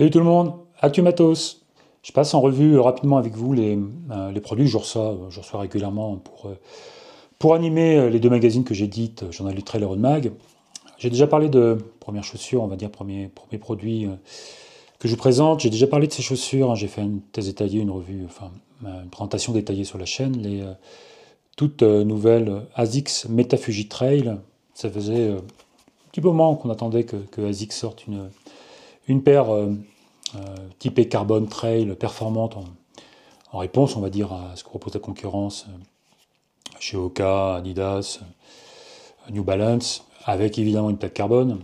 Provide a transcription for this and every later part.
Salut tout le monde, Actu Matos. Je passe en revue rapidement avec vous les produits que je reçois régulièrement pour animer les deux magazines que j'édite, Journal du Trail et Road Mag. J'ai déjà parlé de premières chaussures, on va dire premier produit que je vous présente. J'ai déjà parlé de ces chaussures, hein. J'ai fait une thèse détaillée, une revue, enfin une présentation détaillée sur la chaîne. Les toutes nouvelles ASICS Metafuji Trail. Ça faisait un petit moment qu'on attendait que ASICS sorte une paire typée carbone trail performante en réponse, on va dire, à ce que propose la concurrence chez Hoka, Adidas, New Balance, avec évidemment une plaque carbone.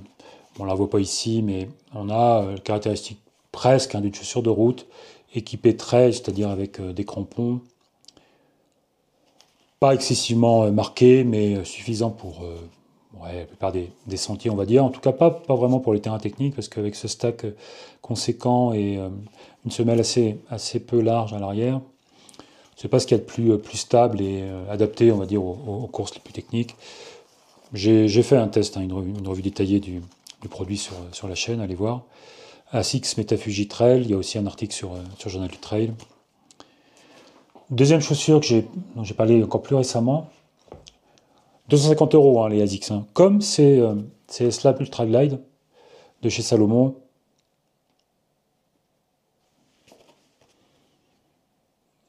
On ne la voit pas ici, mais on a la caractéristique presque d'une chaussure de route équipée trail, c'est-à-dire avec des crampons pas excessivement marqués, mais suffisants pour ouais, la plupart des sentiers, on va dire. En tout cas, pas vraiment pour les terrains techniques, parce qu'avec ce stack conséquent et une semelle assez peu large à l'arrière, c'est pas ce qu'il y a de plus stable et adapté, on va dire, aux courses les plus techniques. J'ai fait un test, hein, une revue détaillée du produit sur la chaîne, allez voir. ASICS Metafuji Trail, il y a aussi un article sur Journal du Trail. Deuxième chaussure dont j'ai parlé encore plus récemment, 250 euros, hein, les ASICS, hein. Comme c'est Slab Ultra Glide de chez Salomon.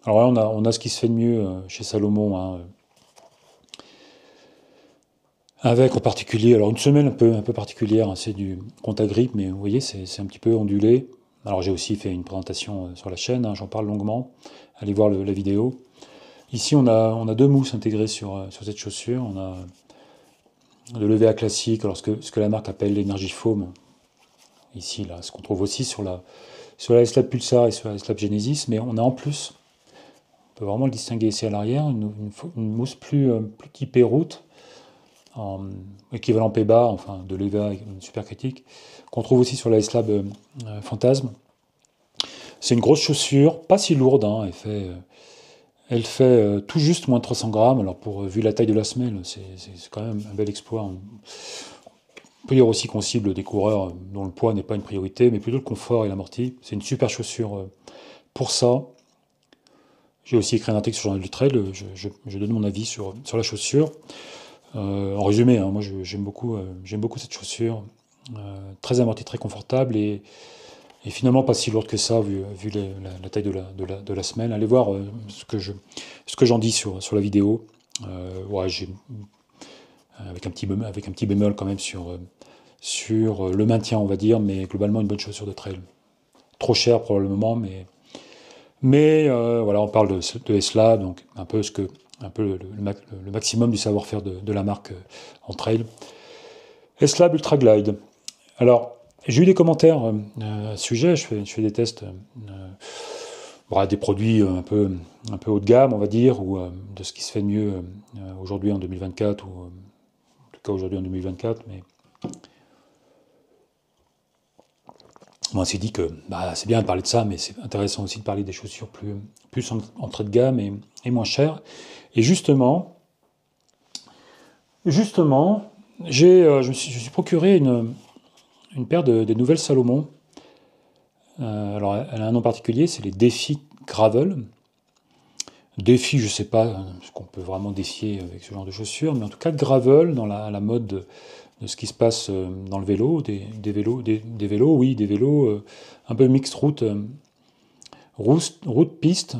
Alors là, on a ce qui se fait de mieux chez Salomon, hein, avec en particulier, alors une semelle un peu particulière, hein, c'est du Contagrip, mais vous voyez, c'est un petit peu ondulé. Alors j'ai aussi fait une présentation sur la chaîne, hein, j'en parle longuement, allez voir la vidéo. Ici, on a deux mousses intégrées sur cette chaussure. On a le EVA classique, alors ce que la marque appelle l'énergie foam. Ici, là, ce qu'on trouve aussi sur la S-Lab Pulsar et sur la S-Lab Genesis, mais on a en plus, on peut vraiment le distinguer ici à l'arrière, une mousse plus typée route, en équivalent P-Bar, enfin de l'EVA super critique, qu'on trouve aussi sur la S-Lab Phantasme. C'est une grosse chaussure, pas si lourde, hein, elle fait tout juste moins de 300 grammes. Alors vu la taille de la semelle, c'est quand même un bel exploit. On peut dire aussi qu'on cible des coureurs dont le poids n'est pas une priorité, mais plutôt le confort et l'amorti. C'est une super chaussure pour ça. J'ai aussi écrit un article sur Journal du Trail, je donne mon avis sur la chaussure. En résumé, hein, moi j'aime beaucoup cette chaussure, très amortie, très confortable et finalement pas si lourde que ça vu la taille de la semelle. Allez voir ce que j'en dis sur la vidéo. Ouais, avec un petit bémol quand même sur le maintien, on va dire, mais globalement une bonne chaussure de trail. Trop cher probablement, mais voilà, on parle de S-Lab, donc un peu le maximum du savoir-faire de la marque en trail. S-Lab Ultra Glide. Alors, j'ai eu des commentaires à ce sujet, je fais des tests, des produits un peu haut de gamme, on va dire, ou de ce qui se fait de mieux aujourd'hui en 2024, ou en tout cas aujourd'hui en 2024, mais on s'est dit que c'est bien de parler de ça, mais c'est intéressant aussi de parler des chaussures plus entrée de gamme et moins chères. Et justement, je me suis procuré une paire de nouvelles Salomon. Alors, elle a un nom particulier, c'est les Défi Gravel. Défi, je ne sais pas ce qu'on peut vraiment défier avec ce genre de chaussures, mais en tout cas Gravel, dans la mode de ce qui se passe dans le vélo, des vélos, oui, des vélos un peu mixte route piste.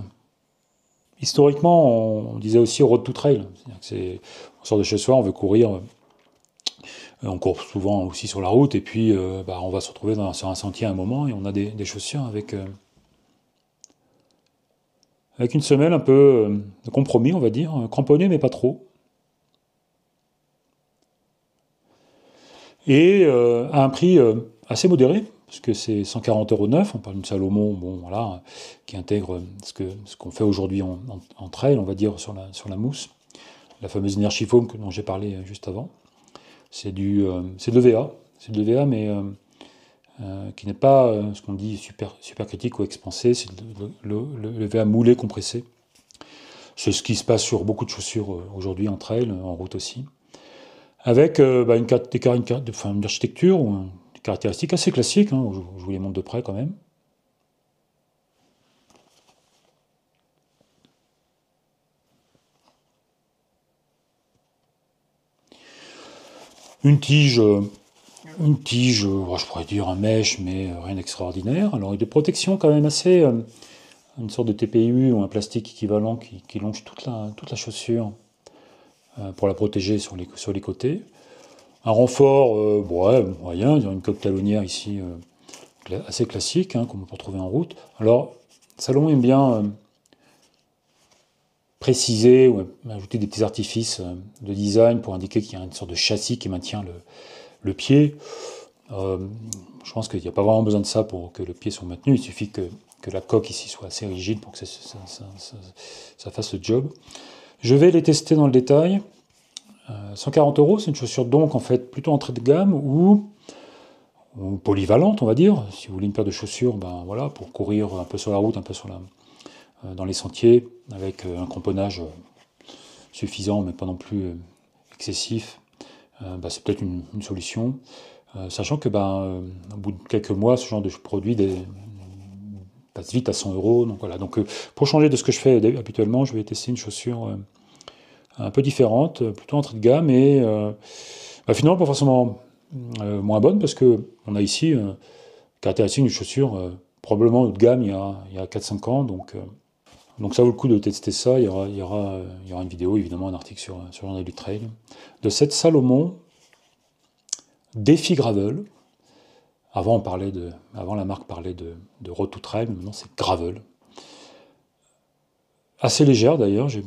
Historiquement, on disait aussi road to trail. On sort de chez soi, on veut courir, on court souvent aussi sur la route, et puis on va se retrouver sur un sentier à un moment, et on a des chaussures avec une semelle un peu de compromis, on va dire, cramponnée mais pas trop. Et à un prix assez modéré, parce que c'est 140 € neuf, on parle d'une Salomon, bon voilà, qui intègre ce qu'on fait aujourd'hui en trail, on va dire, sur la mousse, la fameuse Energy Foam dont j'ai parlé juste avant. C'est de l'EVA, mais qui n'est pas ce qu'on dit super critique ou expansé, c'est l'EVA moulé compressé. C'est ce qui se passe sur beaucoup de chaussures aujourd'hui en trail, en route aussi. Avec une architecture ou caractéristiques assez classiques, hein, je vous les montre de près quand même. Une tige, je pourrais dire un mèche, mais rien d'extraordinaire. Alors, il y a des protections quand même assez, une sorte de TPU ou un plastique équivalent qui longe toute la chaussure pour la protéger sur les côtés. Un renfort, ouais, moyen, il y a une coque talonnière ici assez classique, hein, qu'on peut retrouver en route. Alors, Salomon aime bien préciser ou ajouter des petits artifices de design pour indiquer qu'il y a une sorte de châssis qui maintient le pied. Je pense qu'il n'y a pas vraiment besoin de ça pour que le pied soit maintenu. Il suffit que la coque ici soit assez rigide pour que ça fasse le job. Je vais les tester dans le détail. 140 €, c'est une chaussure donc en fait plutôt entrée de gamme ou polyvalente, on va dire. Si vous voulez une paire de chaussures, ben voilà, pour courir un peu sur la route, un peu dans les sentiers, avec un cramponnage suffisant, mais pas non plus excessif, ben, c'est peut-être une solution. Sachant que au bout de quelques mois, ce genre de produit passe vite à 100 €. Donc voilà. Donc pour changer de ce que je fais habituellement, je vais tester une chaussure un peu différente, plutôt entrée de gamme et finalement pas forcément moins bonne parce que on a ici caractéristique d'une chaussure probablement haut de gamme il y a 4-5 ans. Donc ça vaut le coup de tester ça. Il y aura une vidéo, évidemment, un article sur Journal du Trail de cette Salomon Défi Gravel. Avant la marque parlait de Road to Trail, maintenant c'est Gravel. Assez légère d'ailleurs, j'ai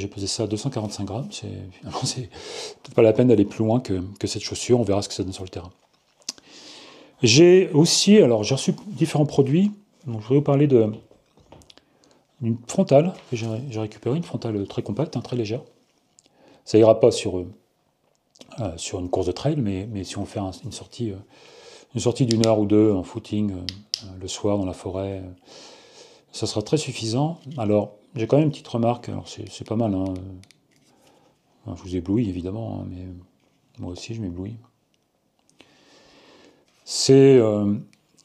pesé ça à 245 grammes, c'est peut-être pas la peine d'aller plus loin que cette chaussure, on verra ce que ça donne sur le terrain. J'ai reçu différents produits, donc je voudrais vous parler d'une frontale que j'ai récupérée, une frontale très compacte, très légère. Ça ira pas sur une course de trail, mais si on fait une sortie d'une heure ou deux en footing le soir dans la forêt, ça sera très suffisant. Alors, j'ai quand même une petite remarque, alors c'est pas mal, hein. Je vous éblouis évidemment, hein, mais moi aussi je m'éblouis. C'est une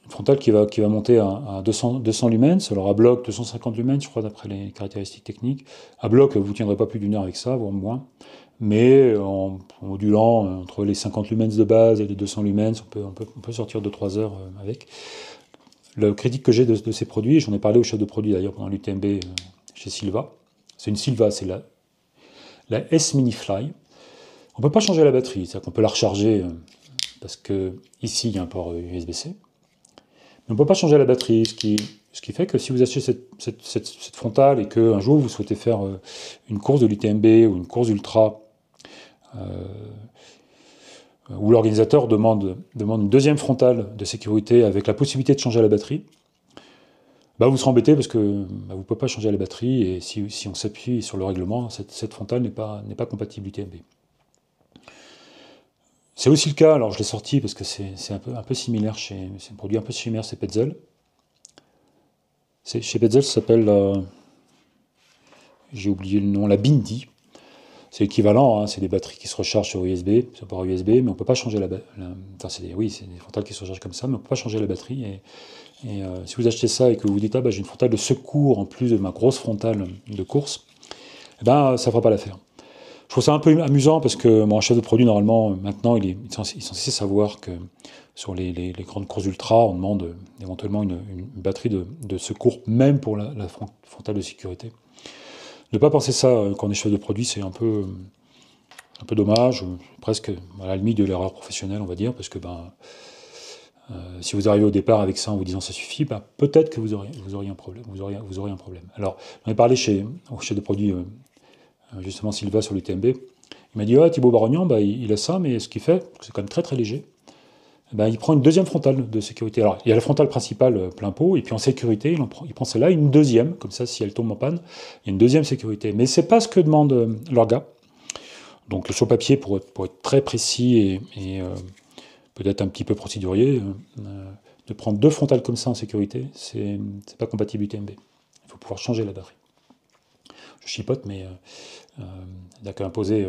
frontale qui va monter à 200 lumens, alors à bloc 250 lumens, je crois, d'après les caractéristiques techniques. À bloc, vous ne tiendrez pas plus d'une heure avec ça, voire moins. Mais en modulant entre les 50 lumens de base et les 200 lumens, on peut sortir de 3 heures avec. Le critique que j'ai de ces produits, j'en ai parlé au chef de produit d'ailleurs pendant l'UTMB chez Silva. C'est une Silva, c'est la S Mini Fly. On ne peut pas changer la batterie, c'est-à-dire qu'on peut la recharger parce que ici il y a un port USB-C. Mais on ne peut pas changer la batterie, ce qui fait que si vous achetez cette frontale et qu'un jour vous souhaitez faire une course de l'UTMB ou une course ultra, où l'organisateur demande une deuxième frontale de sécurité avec la possibilité de changer la batterie, vous serez embêté parce que vous ne pouvez pas changer la batterie et si on s'appuie sur le règlement, cette frontale n'est pas compatible UTMB. C'est aussi le cas, alors je l'ai sorti parce que c'est un peu similaire c'est un produit un peu similaire, c'est Petzl. Chez Petzl, ça s'appelle j'ai oublié le nom, la Bindi. C'est équivalent, hein, c'est des batteries qui se rechargent sur USB, sur port USB, mais on ne peut pas changer c'est des frontales qui se rechargent comme ça, mais on ne peut pas changer la batterie. Et si vous achetez ça et que vous vous dites, j'ai une frontale de secours en plus de ma grosse frontale de course, ça ne fera pas l'affaire. Je trouve ça un peu amusant parce que mon chef de produit, normalement, maintenant, il est censé savoir que sur les grandes courses ultra, on demande éventuellement une batterie de secours, même pour la frontale de sécurité. Ne pas penser ça quand on est chef de produit, c'est un peu dommage, presque à la limite de l'erreur professionnelle, on va dire, parce que si vous arrivez au départ avec ça en vous disant ça suffit, peut-être que vous auriez un problème. Vous aurez un problème. Alors, j'en ai parlé au chef de produit, justement Silva sur l'UTMB. Il m'a dit, Thibaut Barognan, il a ça, mais ce qu'il fait, c'est quand même très très léger. Il prend une deuxième frontale de sécurité. Alors, il y a la frontale principale plein pot, et puis en sécurité, il prend celle-là, une deuxième, comme ça, si elle tombe en panne, il y a une deuxième sécurité. Mais c'est pas ce que demande l'orga. Donc, sur papier, pour être très précis et peut-être un petit peu procédurier, de prendre deux frontales comme ça en sécurité, c'est pas compatible UTMB. Il faut pouvoir changer la batterie. Je chipote, mais il n'y a qu'à imposer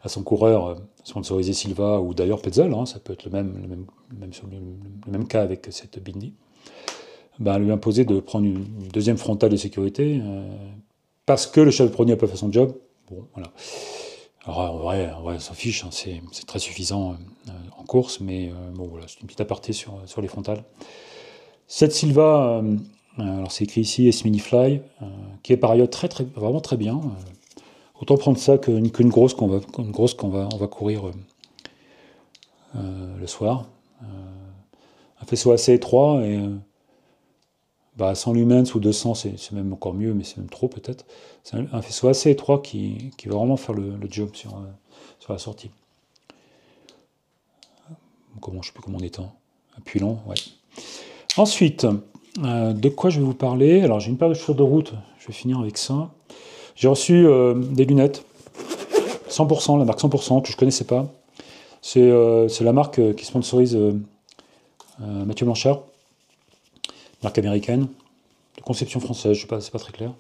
à son coureur sponsorisé Silva ou d'ailleurs Petzl, hein, ça peut être le même cas avec cette Bindi, ben, lui imposer de prendre une deuxième frontale de sécurité parce que le chef de produit n'a pas fait son job. Bon, voilà. Alors en vrai on s'en fiche, hein, c'est très suffisant en course, mais bon voilà, c'est une petite aparté sur les frontales. Cette Silva, alors c'est écrit ici S-Mini-Fly, qui est par ailleurs vraiment très bien. Autant prendre ça qu'une grosse qu'on va courir le soir. Un faisceau assez étroit et bah, 100 lumens ou 200 c'est même encore mieux, mais c'est même trop peut-être. C'est un faisceau assez étroit qui va vraiment faire le job sur la sortie. Je ne sais plus comment on éteint. Appui long, ouais. Ensuite, de quoi je vais vous parler? Alors j'ai une paire de chaussures de route, je vais finir avec ça. J'ai reçu des lunettes 100%, la marque 100%, que je ne connaissais pas. C'est la marque qui sponsorise Mathieu Blanchard, marque américaine, de conception française, je sais pas, c'est pas très clair.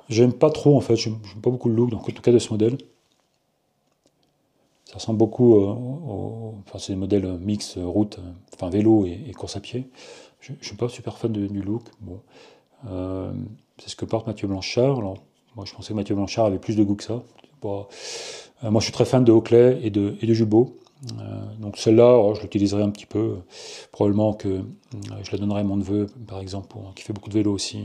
J'aime pas trop en fait, j'aime pas beaucoup le look, donc, en tout cas de ce modèle. Ça ressemble beaucoup enfin c'est des modèles mix route, enfin vélo et course à pied. Je suis pas super fan du look. Bon, c'est ce que porte Mathieu Blanchard. Alors, moi je pensais que Mathieu Blanchard avait plus de goût que ça. Moi je suis très fan de Oakley et de Jubot. Donc celle-là, je l'utiliserai un petit peu. Probablement que je la donnerai à mon neveu, par exemple, qui fait beaucoup de vélo aussi.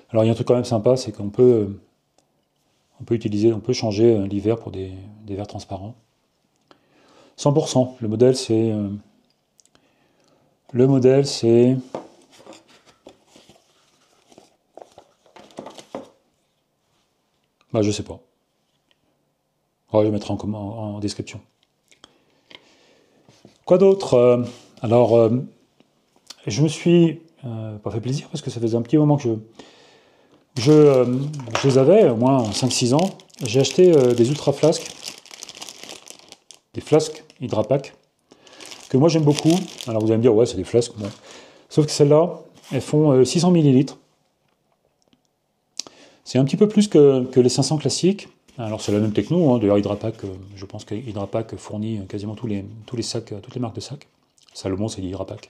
Alors il y a un truc quand même sympa, c'est qu'on peut changer l'hiver pour des verres transparents. 100%. Le modèle c'est bah je sais pas. Ouais, je le mettrai en description. Quoi d'autre? Alors, je me suis pas fait plaisir parce que ça faisait un petit moment que je les avais, au moins 5-6 ans. J'ai acheté des ultra flasques, des flasques Hydrapack, que moi j'aime beaucoup. Alors vous allez me dire, ouais, c'est des flasques. Bon. Sauf que celles-là, elles font 600 millilitres. C'est un petit peu plus que les 500 classiques. Alors c'est la même techno, hein. D'ailleurs Hydrapack, je pense que Hydrapack fournit quasiment tous les sacs, toutes les marques de sacs. Salomon, c'est Hydrapack.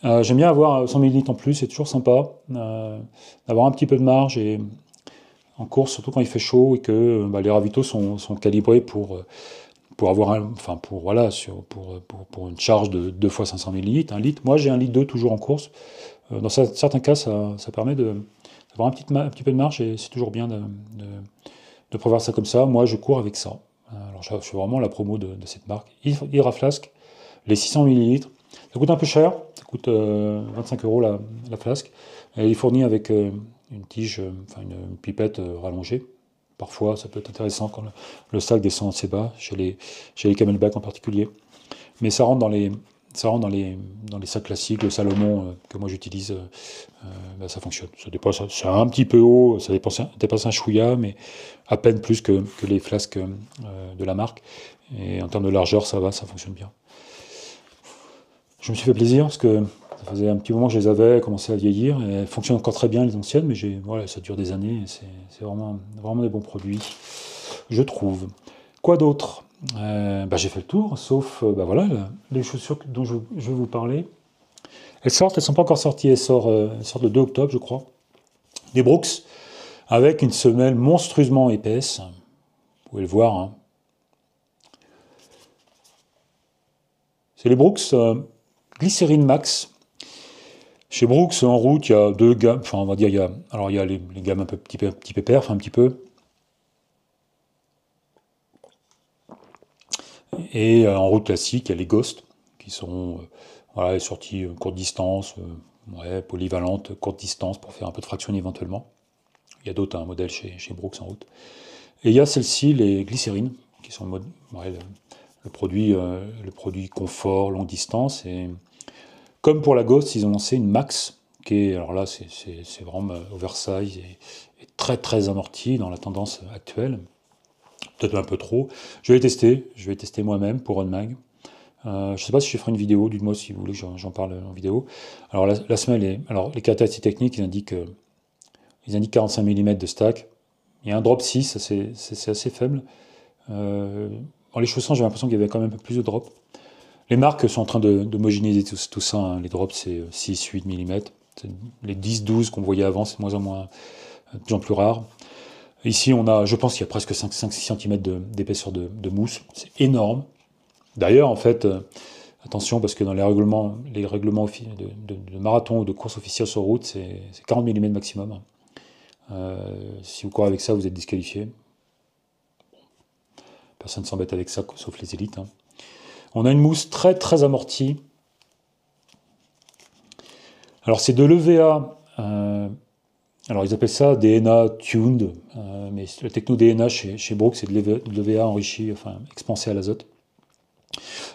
J'aime bien avoir 100 ml en plus, c'est toujours sympa d'avoir un petit peu de marge et en course, surtout quand il fait chaud et que bah, les ravitaux sont calibrés pour avoir pour une charge de 2 fois 500 ml, 1 litre. Moi j'ai 1 litre 2 toujours en course. Dans certains cas, ça permet d'avoir un petit peu de marge et c'est toujours bien de prévoir ça comme ça. Moi je cours avec ça. Alors je fais vraiment la promo de cette marque. Hydraflask, les 600 ml. Ça coûte un peu cher, ça coûte 25 € la flasque. Elle est fournie avec une tige, une pipette rallongée. Parfois, ça peut être intéressant quand le sac descend assez bas, chez les Camelback en particulier. Mais ça rentre dans les sacs classiques, le Salomon que moi j'utilise, ça fonctionne. C'est un petit peu haut, ça dépasse un chouïa, mais à peine plus que les flasques de la marque. Et en termes de largeur, ça va, ça fonctionne bien. Je me suis fait plaisir parce que ça faisait un petit moment que je les avais, elles commençaient à vieillir. Et elles fonctionnent encore très bien, les anciennes, mais voilà, ça dure des années. C'est vraiment des bons produits, je trouve. Quoi d'autre? J'ai fait le tour, sauf voilà, les chaussures dont je vais vous parler. Elles ne sont pas encore sorties, elles sortent le 2 octobre, je crois. Des Brooks, avec une semelle monstrueusement épaisse. Vous pouvez le voir. Hein. C'est les Brooks Glycérine Max. Chez Brooks, en route, il y a deux gammes. Enfin, on va dire, il y a les gammes un peu petit pépère, enfin un petit peu. Et en route classique, il y a les Ghost, qui sont sorties courte distance, polyvalentes, courte distance, pour faire un peu de fraction éventuellement. Il y a d'autres modèles chez Brooks en route. Et il y a celles-ci, les glycérines, qui sont le produit confort, longue distance. Et comme pour la Ghost, ils ont lancé une Max, qui est, alors là, c'est vraiment oversize et très très amorti dans la tendance actuelle. Peut-être un peu trop. Je vais tester moi-même pour Runmag. Je ne sais pas si je ferai une vidéo, dites-moi si vous voulez que j'en parle en vidéo. Alors la semelle alors les caractéristiques techniques, ils indiquent 45 mm de stack. Il y a un drop 6, c'est assez faible. En les chaussant, j'ai l'impression qu'il y avait quand même un peu plus de drop. Les marques sont en train d'homogénéiser tout ça, hein. Les drops, c'est 6, 8 mm. Les 10, 12 qu'on voyait avant, c'est de moins en moins, de plus en plus rare. Ici, on a, je pense qu'il y a presque 5-6 cm d'épaisseur de mousse. C'est énorme. D'ailleurs, en fait, attention, parce que dans les règlements de marathon ou de course officielle sur route, c'est 40 mm maximum. Si vous courez avec ça, vous êtes disqualifié. Personne ne s'embête avec ça, sauf les élites, hein. On a une mousse très très amortie. Alors c'est de l'EVA, alors ils appellent ça DNA tuned, mais le techno DNA chez Brooks, c'est de l'EVA enrichi, enfin expansé à l'azote.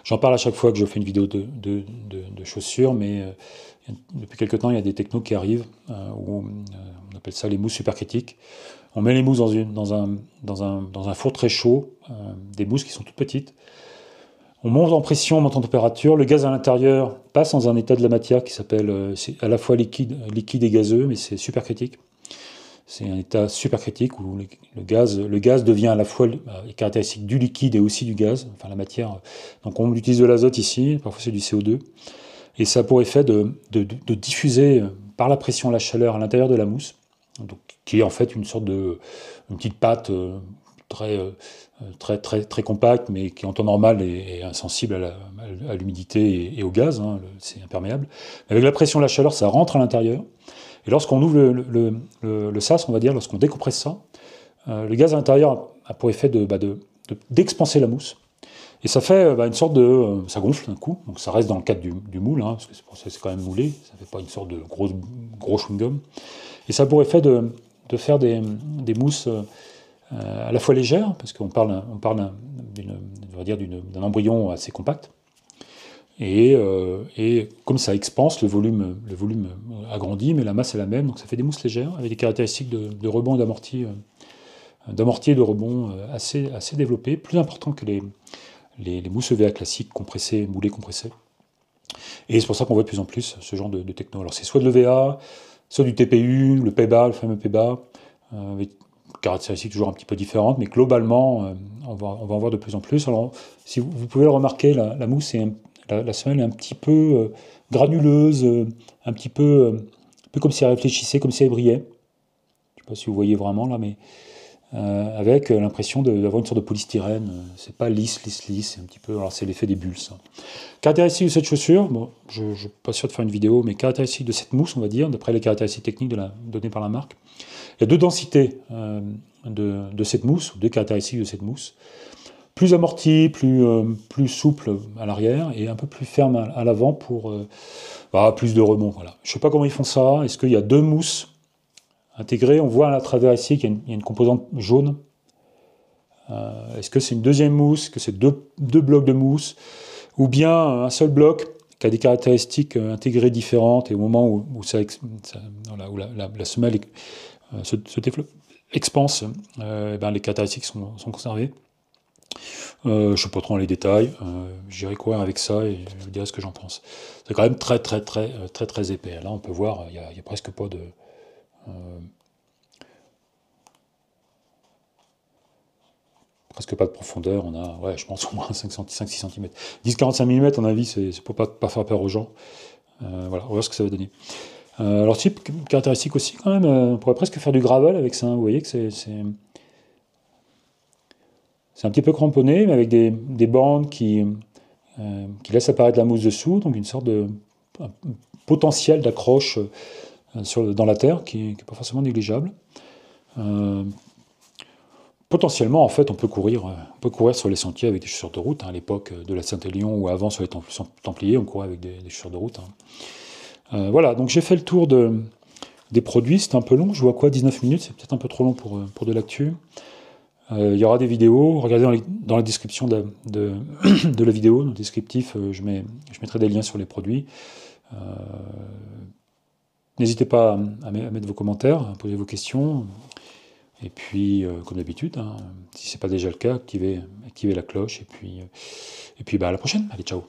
J'en parle à chaque fois que je fais une vidéo de chaussures, mais depuis quelques temps, il y a des technos qui arrivent, où on appelle ça les mousses supercritiques. On met les mousses dans un four très chaud, des mousses qui sont toutes petites. On monte en pression, on monte en température, le gaz à l'intérieur passe dans un état de la matière qui s'appelle, c'est à la fois liquide et gazeux, mais c'est supercritique. C'est un état supercritique où le gaz devient à la fois les caractéristiques du liquide et aussi du gaz, enfin la matière. Donc on utilise de l'azote ici, parfois c'est du CO2, et ça a pour effet de diffuser par la pression la chaleur à l'intérieur de la mousse, donc, qui est en fait une petite pâte très compacte, mais qui en temps normal est insensible à l'humidité et au gaz, hein, c'est imperméable. Avec la pression, la chaleur, ça rentre à l'intérieur. Et lorsqu'on ouvre le sas, on va dire, lorsqu'on décompresse ça, le gaz à l'intérieur a pour effet d'expanser la mousse. Et ça fait une sorte ça gonfle d'un coup, donc ça reste dans le cadre du moule, hein, parce que c'est pour ça que c'est quand même moulé, ça fait pas une sorte de gros chewing-gum. Et ça a pour effet de faire des mousses à la fois légères, parce qu'on parle d'un embryon assez compact, et comme ça expanse, le volume agrandit, mais la masse est la même, donc ça fait des mousses légères, avec des caractéristiques de rebond et d'amorti et de rebond assez développées, plus importants que les mousses EVA classiques, compressées, moulées, compressées. Et c'est pour ça qu'on voit de plus en plus ce genre de techno. Alors c'est soit de l'EVA, soit du TPU, le PEBA, le fameux PEBA, avec caractéristiques toujours un petit peu différentes, mais globalement, on va en voir de plus en plus. Alors, si vous pouvez le remarquer, la mousse, la semelle est un petit peu granuleuse, un peu comme si elle réfléchissait, comme si elle brillait. Je ne sais pas si vous voyez vraiment là, mais avec l'impression d'avoir une sorte de polystyrène. C'est pas lisse, c'est un petit peu. Alors, c'est l'effet des bulles, ça. Caractéristiques de cette chaussure, bon, je ne suis pas sûr de faire une vidéo, mais caractéristiques de cette mousse, on va dire, d'après les caractéristiques techniques données par la marque. Il y a deux densités de cette mousse, ou deux caractéristiques de cette mousse. Plus amortie, plus souple à l'arrière, et un peu plus ferme à l'avant pour plus de rebond. Voilà. Je ne sais pas comment ils font ça. Est-ce qu'il y a deux mousses intégrées? On voit à travers ici qu'il y a une composante jaune. Est-ce que c'est une deuxième mousse? Est-ce que c'est deux blocs de mousse? Ou bien un seul bloc qui a des caractéristiques intégrées différentes, et au moment où la semelle se développe, expanse, les caractéristiques sont conservées. Je ne sais pas trop dans les détails, j'irai courir avec ça et je vous dirai ce que j'en pense. C'est quand même très épais. Là on peut voir, il n'y a presque pas de... presque pas de profondeur, on a, je pense au moins 5-6 cm. 10-45 mm, à mon avis, c'est pour pas faire peur aux gens. Voilà, on va voir ce que ça va donner. Alors, type caractéristique aussi, quand même, on pourrait presque faire du gravel avec ça, hein. Vous voyez que c'est un petit peu cramponné, mais avec des bandes qui laissent apparaître la mousse dessous, donc une sorte de potentiel d'accroche dans la terre qui n'est pas forcément négligeable. Potentiellement, en fait, on peut courir sur les sentiers avec des chaussures de route. Hein. À l'époque de la Saint-Élion ou avant sur les Templiers, on courait avec des chaussures de route. Hein. Voilà, donc j'ai fait le tour des produits. C'était un peu long, je vois quoi, 19 minutes, c'est peut-être un peu trop long pour de l'actu. Il y aura des vidéos, regardez dans la description de la vidéo, dans le descriptif, je mettrai des liens sur les produits. N'hésitez pas à mettre vos commentaires, à poser vos questions. Et puis, comme d'habitude, hein, si ce n'est pas déjà le cas, activez la cloche. Et puis à la prochaine. Allez, ciao.